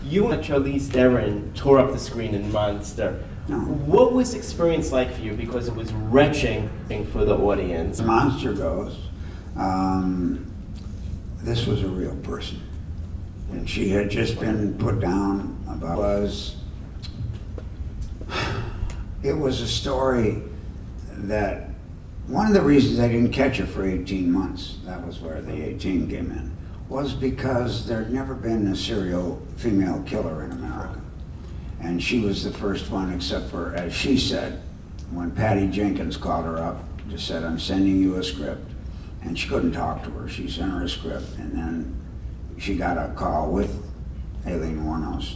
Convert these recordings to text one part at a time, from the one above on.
You and Charlize Theron tore up the screen in Monster. No. What was the experience like for you? Because it was wrenching for the audience. As Monster goes, this was a real person. And she had just been put down about it was a story that one of the reasons I didn't catch her for 18 months, that was where the 18 came in, was because there'd never been a serial female killer in America. And she was the first one, except for, as she said, when Patty Jenkins called her up, just said, I'm sending you a script. And she couldn't talk to her. She sent her a script, and then she got a call with Aileen Wuornos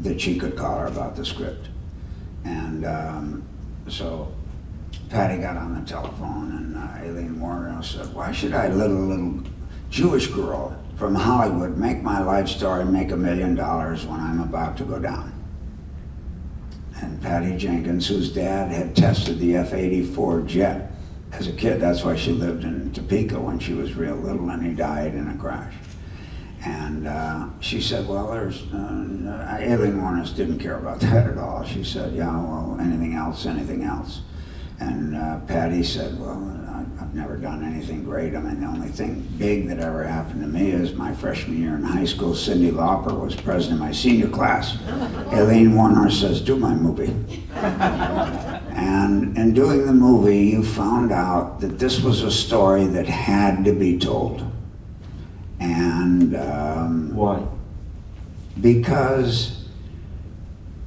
that she could call her about the script. And so Patty got on the telephone, and Aileen Wuornos said, why should I let a little Jewish girl from Hollywood make my life story make $1 million when I'm about to go down? And Patty Jenkins, whose dad had tested the F-84 jet as a kid, that's why she lived in Topeka when she was real little, and he died in a crash. And she said, well, there's, Aileen Wuornos didn't care about that at all. She said, yeah, well, anything else, anything else. And Patty said, well, I've never done anything great. I mean, the only thing big that ever happened to me is my freshman year in high school, Cyndi Lauper was president of my senior class. Aileen Wuornos says, do my movie. And in doing the movie, you found out that this was a story that had to be told. And Why? Because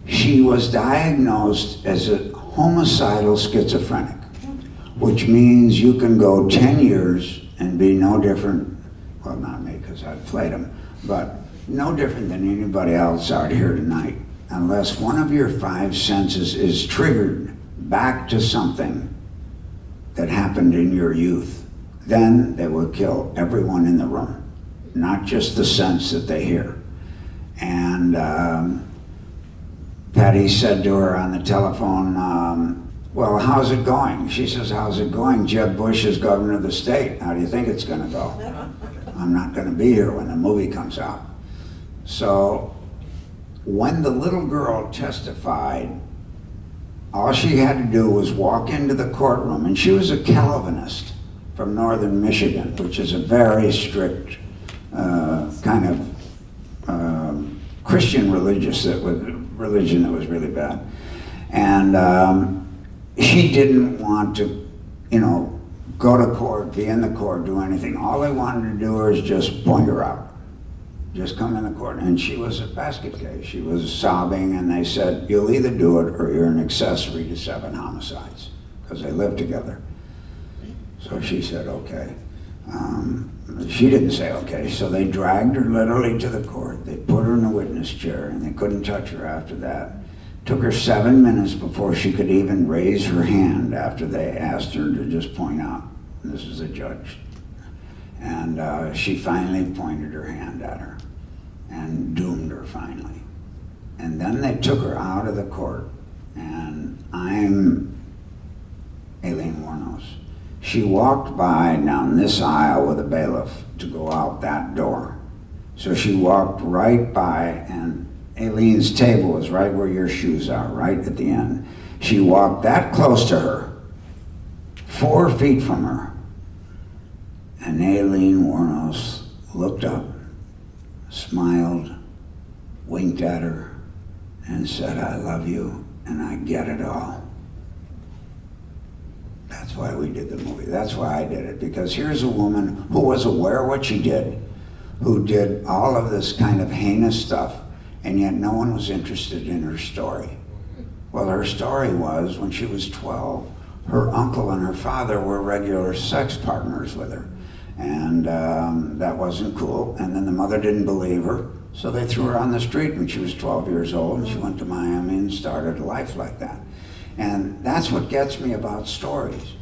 she was diagnosed as a homicidal schizophrenic, which means you can go 10 years and be no different, well, not me, because I've played them, but no different than anybody else out here tonight, unless one of your 5 senses is triggered back to something that happened in your youth. Then they will kill everyone in the room, not just the sense that they hear. And Patty said to her on the telephone, well, how's it going? She says, how's it going? Jeb Bush is governor of the state. How do you think it's gonna go? I'm not gonna be here when the movie comes out. So when the little girl testified, all she had to do was walk into the courtroom, and she was a Calvinist from northern Michigan, which is a very strict kind of Christian religion that was really bad. And she didn't want to, go to court, be in the court, do anything. All they wanted to do was just point her out. Just come in the court. And she was a basket case. She was sobbing, and they said, you'll either do it or you're an accessory to 7 homicides, because they lived together. So she said, okay. She didn't say okay, so they dragged her literally to the court. They put her in a witness chair, and they couldn't touch her after that. Took her 7 minutes before she could even raise her hand after they asked her to just point out, this is a judge. And she finally pointed her hand at her and doomed her finally. And then they took her out of the court, and I'm Aileen Wuornos. She walked by down this aisle with a bailiff to go out that door. So she walked right by, and Aileen's table was right where your shoes are, right at the end. She walked that close to her, 4 feet from her, and Aileen Wuornos looked up, smiled, winked at her, and said, I love you, and I get it all. That's why we did the movie. That's why I did it, because here's a woman who was aware of what she did, who did all of this kind of heinous stuff, and yet no one was interested in her story. Well, her story was, when she was 12, her uncle and her father were regular sex partners with her, and that wasn't cool. And then the mother didn't believe her, so they threw her on the street when she was 12 years old, and she went to Miami and started a life like that. And that's what gets me about stories.